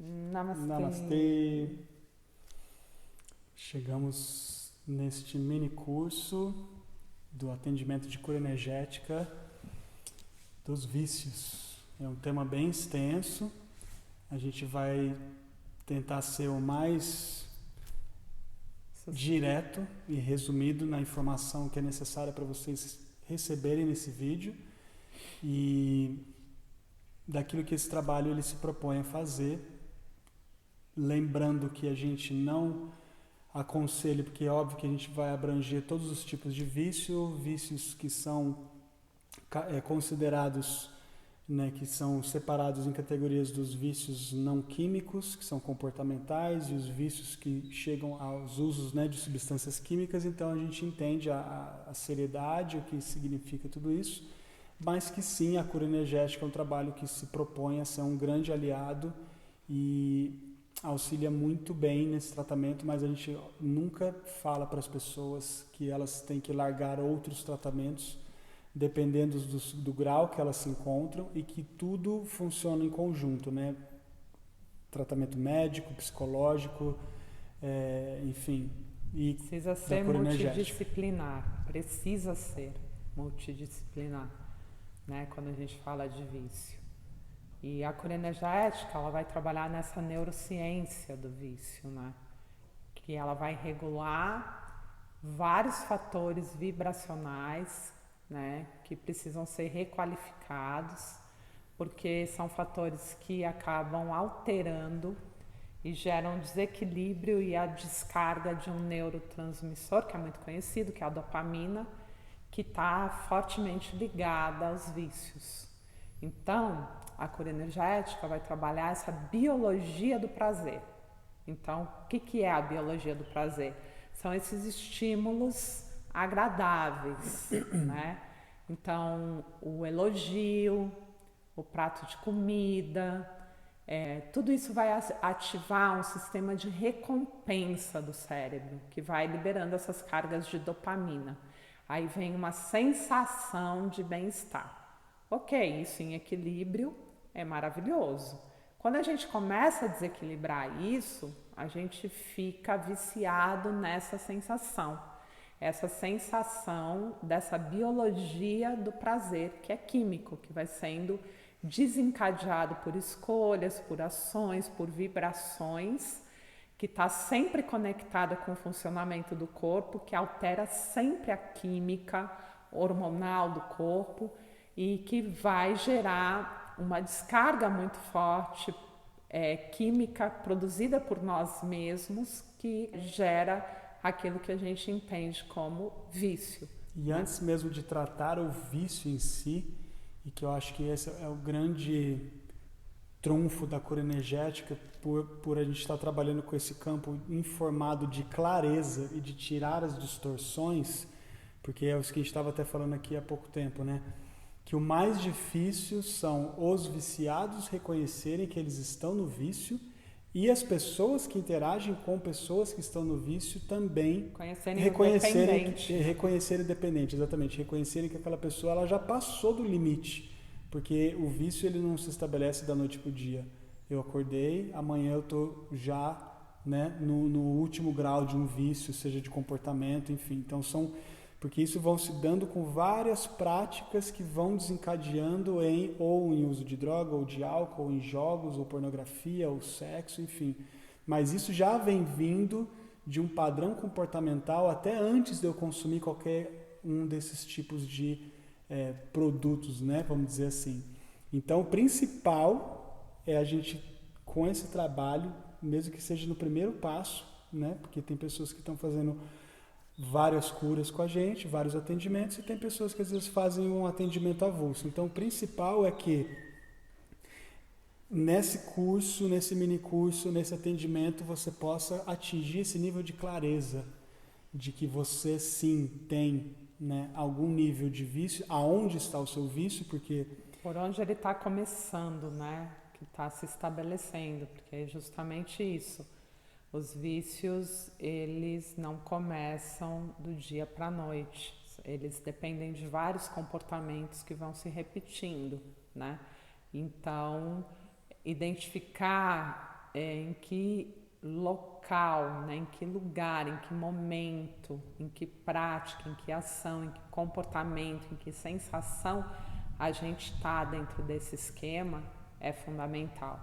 Namastê. Namastê! Chegamos neste mini curso do atendimento de cura energética dos vícios. É um tema bem extenso. A gente vai tentar ser o mais direto e resumido na informação que é necessária para vocês receberem nesse vídeo e daquilo que esse trabalho ele se propõe a fazer, lembrando que a gente não aconselha, porque é óbvio que a gente vai abranger todos os tipos de vícios que são considerados, né, que são separados em categorias dos vícios não químicos, que são comportamentais, e os vícios que chegam aos usos, né, de substâncias químicas. Então a gente entende a seriedade, o que significa tudo isso, mas que sim, a cura energética é um trabalho que se propõe a ser um grande aliado e auxilia muito bem nesse tratamento, mas a gente nunca fala para as pessoas que elas têm que largar outros tratamentos, dependendo do grau que elas se encontram, e que tudo funciona em conjunto, né? Tratamento médico, psicológico, enfim, e Precisa da ser cura energética. multidisciplinar, precisa ser multidisciplinar, né? Quando a gente fala de vício. E a cura energética, ela vai trabalhar nessa neurociência do vício, né? Que ela vai regular vários fatores vibracionais, né? Que precisam ser requalificados, porque são fatores que acabam alterando e geram desequilíbrio e a descarga de um neurotransmissor, que é muito conhecido, que é a dopamina, que está fortemente ligada aos vícios. Então, a cura energética vai trabalhar essa biologia do prazer. Então, o que é a biologia do prazer? São esses estímulos agradáveis, né? Então, o elogio, o prato de comida, tudo isso vai ativar um sistema de recompensa do cérebro, que vai liberando essas cargas de dopamina. Aí vem uma sensação de bem-estar. Ok, isso em equilíbrio é maravilhoso. Quando a gente começa a desequilibrar isso, a gente fica viciado nessa sensação. Essa sensação dessa biologia do prazer, que é químico, que vai sendo desencadeado por escolhas, por ações, por vibrações, que está sempre conectada com o funcionamento do corpo, que altera sempre a química hormonal do corpo e que vai gerar uma descarga muito forte química produzida por nós mesmos, que gera aquilo que a gente entende como vício. E antes mesmo de tratar o vício em si, e que eu acho que esse é o grande trunfo da cura energética, por a gente estar trabalhando com esse campo informado de clareza e de tirar as distorções, porque é o que a gente estava até falando aqui há pouco tempo, né? Que o mais difícil são os viciados reconhecerem que eles estão no vício e as pessoas que interagem com pessoas que estão no vício também reconhecerem o dependente, exatamente, reconhecerem que aquela pessoa ela já passou do limite, porque o vício ele não se estabelece da noite para o dia. Eu acordei, amanhã eu estou já, né, no último grau de um vício, seja de comportamento, enfim. Então porque isso vão se dando com várias práticas que vão desencadeando ou em uso de droga, ou de álcool, ou em jogos, ou pornografia, ou sexo, enfim. Mas isso já vem vindo de um padrão comportamental até antes de eu consumir qualquer um desses tipos de produtos, né? Vamos dizer assim. Então, o principal é a gente, com esse trabalho, mesmo que seja no primeiro passo, né? Porque tem pessoas que estão fazendo várias curas com a gente, vários atendimentos, e tem pessoas que às vezes fazem um atendimento avulso. Então o principal é que nesse curso, nesse mini curso, nesse atendimento, você possa atingir esse nível de clareza de que você sim tem, né, algum nível de vício, aonde está o seu vício, porque por onde ele está começando, né, que está se estabelecendo, porque é justamente isso. Os vícios, eles não começam do dia para a noite. Eles dependem de vários comportamentos que vão se repetindo, né? Então, identificar em que local, né, em que lugar, em que momento, em que prática, em que ação, em que comportamento, em que sensação a gente está dentro desse esquema é fundamental.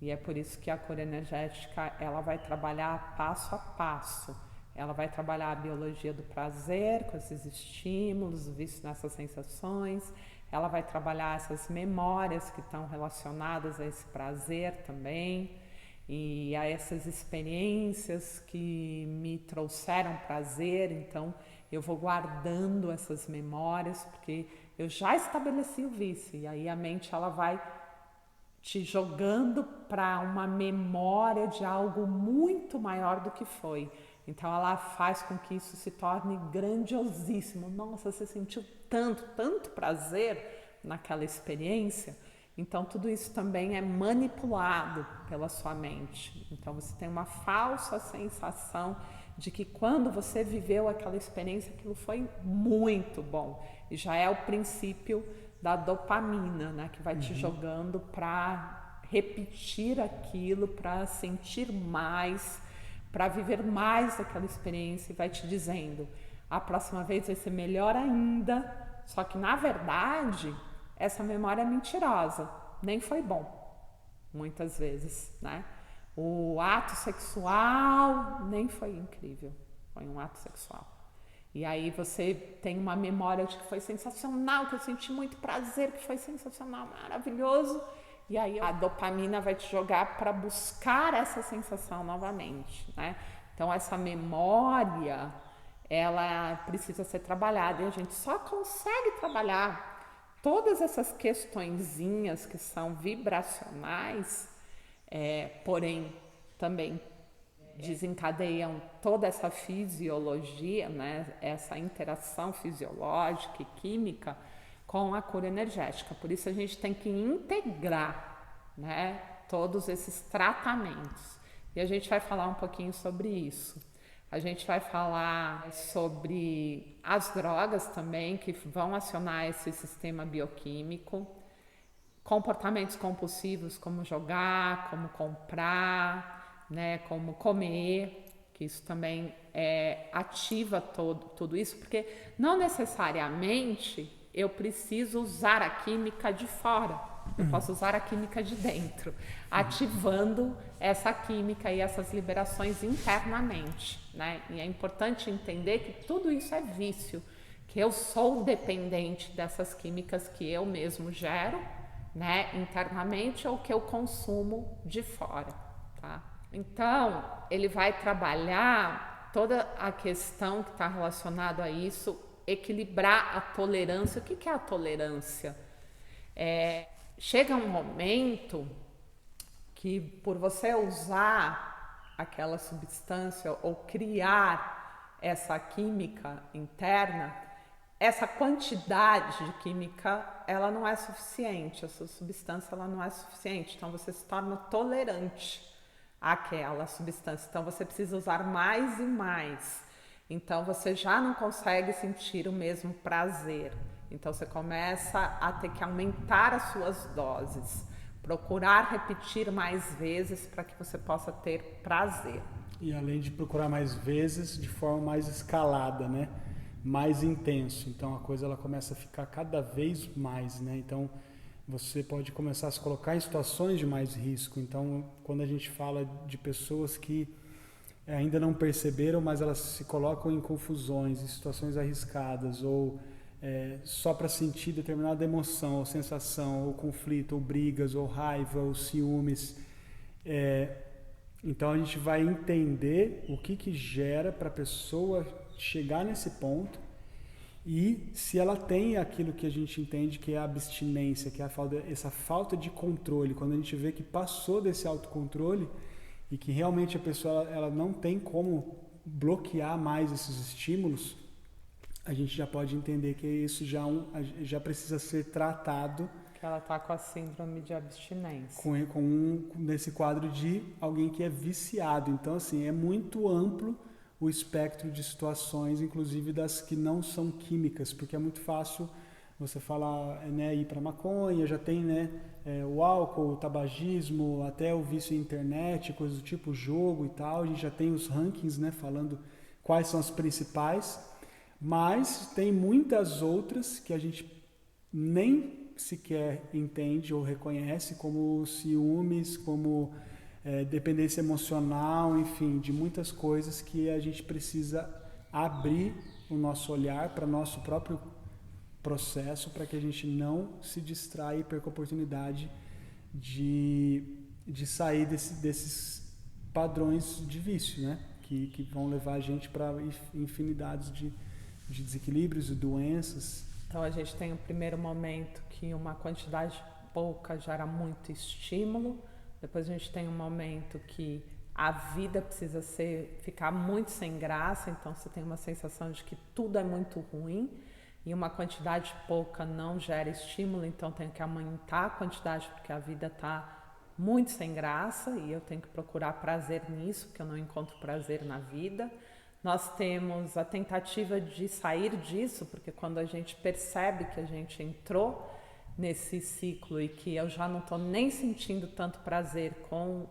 E é por isso que a cura energética ela vai trabalhar passo a passo. Ela vai trabalhar a biologia do prazer com esses estímulos, vistos nessas sensações. Ela vai trabalhar essas memórias que estão relacionadas a esse prazer também e a essas experiências que me trouxeram prazer. Então, eu vou guardando essas memórias porque eu já estabeleci o vício. E aí a mente ela vai te jogando para uma memória de algo muito maior do que foi. Então ela faz com que isso se torne grandiosíssimo. Nossa, você sentiu tanto prazer naquela experiência. Então tudo isso também é manipulado pela sua mente. Então você tem uma falsa sensação de que quando você viveu aquela experiência, aquilo foi muito bom. E já é o princípio da dopamina, né, que vai te jogando para repetir aquilo, para sentir mais, para viver mais daquela experiência e vai te dizendo, a próxima vez vai ser melhor ainda, só que na verdade essa memória é mentirosa, nem foi bom, muitas vezes, né? O ato sexual nem foi incrível, foi um ato sexual. E aí você tem uma memória de que foi sensacional, que eu senti muito prazer, que foi sensacional, maravilhoso. E aí a dopamina vai te jogar para buscar essa sensação novamente, né? Então essa memória, ela precisa ser trabalhada e a gente só consegue trabalhar todas essas questõezinhas que são vibracionais, porém também desencadeiam toda essa fisiologia, né? Essa interação fisiológica e química com a cura energética. Por isso a gente tem que integrar, né, todos esses tratamentos. E a gente vai falar um pouquinho sobre isso. A gente vai falar sobre as drogas também que vão acionar esse sistema bioquímico, comportamentos compulsivos como jogar, como comprar, né, como comer, que isso também ativa tudo isso, porque não necessariamente eu preciso usar a química de fora, eu posso usar a química de dentro, ativando essa química e essas liberações internamente, né? E é importante entender que tudo isso é vício, que eu sou dependente dessas químicas que eu mesmo gero, né, internamente ou que eu consumo de fora, tá? Então, ele vai trabalhar toda a questão que está relacionada a isso, equilibrar a tolerância. O que é a tolerância? Chega um momento que, por você usar aquela substância ou criar essa química interna, essa quantidade de química, ela não é suficiente, essa substância ela não é suficiente, então você se torna tolerante àquela substância, então você precisa usar mais e mais, então você já não consegue sentir o mesmo prazer, então você começa a ter que aumentar as suas doses, procurar repetir mais vezes para que você possa ter prazer. E além de procurar mais vezes, de forma mais escalada, né? Mais intenso, então a coisa ela começa a ficar cada vez mais, né? Então você pode começar a se colocar em situações de mais risco. Então quando a gente fala de pessoas que ainda não perceberam, mas elas se colocam em confusões, em situações arriscadas, ou só para sentir determinada emoção, ou sensação, ou conflito, ou brigas, ou raiva, ou ciúmes, então a gente vai entender o que gera para a pessoa chegar nesse ponto e se ela tem aquilo que a gente entende que é a abstinência, que é essa falta de controle, quando a gente vê que passou desse autocontrole e que realmente a pessoa ela não tem como bloquear mais esses estímulos, a gente já pode entender que isso já precisa ser tratado. Que ela está com a síndrome de abstinência. Nesse quadro de alguém que é viciado. Então, assim, é muito amplo o espectro de situações, inclusive das que não são químicas, porque é muito fácil Você fala, né, ir para maconha, já tem, né, o álcool, o tabagismo, até o vício em internet, coisas do tipo, jogo e tal. A gente já tem os rankings, né, falando quais são as principais, mas tem muitas outras que a gente nem sequer entende ou reconhece, como ciúmes, como dependência emocional, enfim, de muitas coisas que a gente precisa abrir o nosso olhar para nosso próprio processo, para que a gente não se distraia e perca a oportunidade de sair desses padrões de vício, né? Que vão levar a gente para infinidades de desequilíbrios e doenças. Então a gente tem o primeiro momento que uma quantidade pouca gera muito estímulo, depois a gente tem um momento que a vida precisa ficar muito sem graça, então você tem uma sensação de que tudo é muito ruim, e uma quantidade pouca não gera estímulo, então tenho que aumentar a quantidade porque a vida está muito sem graça e eu tenho que procurar prazer nisso, porque eu não encontro prazer na vida. Nós temos a tentativa de sair disso, porque quando a gente percebe que a gente entrou nesse ciclo e que eu já não estou nem sentindo tanto prazer com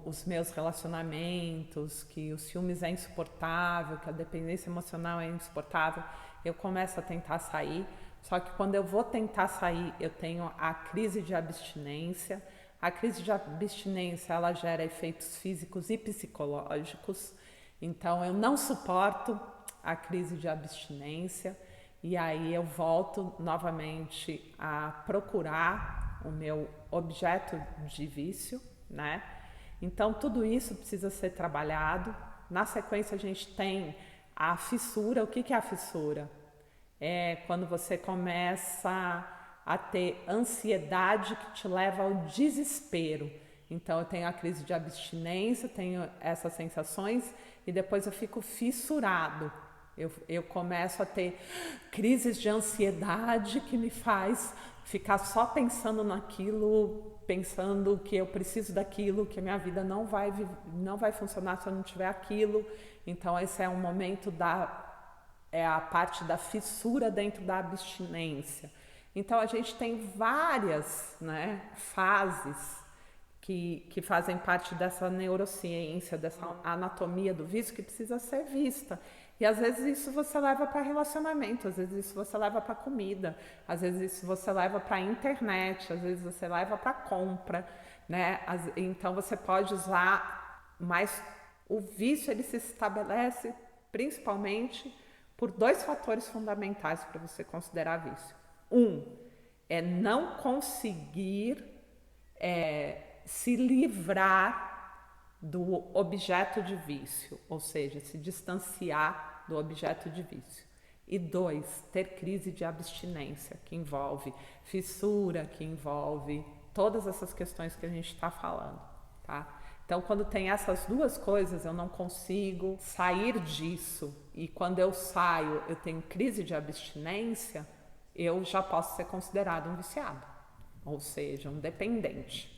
os meus relacionamentos, que o ciúmes é insuportável, que a dependência emocional é insuportável, eu começo a tentar sair. Só que quando eu vou tentar sair, eu tenho a crise de abstinência. A crise de abstinência, ela gera efeitos físicos e psicológicos. Então, eu não suporto a crise de abstinência e aí eu volto novamente a procurar o meu objeto de vício, né? Então, tudo isso precisa ser trabalhado. Na sequência, a gente tem a fissura. O que é a fissura? É quando você começa a ter ansiedade que te leva ao desespero. Então, eu tenho a crise de abstinência, tenho essas sensações e depois eu fico fissurado. Eu começo a ter crises de ansiedade que me faz ficar só pensando naquilo, pensando que eu preciso daquilo, que a minha vida não vai funcionar se eu não tiver aquilo. Então esse é um momento a parte da fissura dentro da abstinência. Então a gente tem várias, né, fases que fazem parte dessa neurociência, dessa anatomia do vício que precisa ser vista. E às vezes isso você leva para relacionamento, às vezes isso você leva para comida, às vezes isso você leva para internet, às vezes você leva para compra, né? Então você pode usar, mas o vício ele se estabelece principalmente por dois fatores fundamentais para você considerar vício. Um é não conseguir se livrar do objeto de vício, ou seja, se distanciar do objeto de vício. E dois, ter crise de abstinência, que envolve fissura, que envolve todas essas questões que a gente está falando, tá? Então, quando tem essas duas coisas, eu não consigo sair disso. E quando eu saio, eu tenho crise de abstinência, eu já posso ser considerado um viciado, ou seja, um dependente.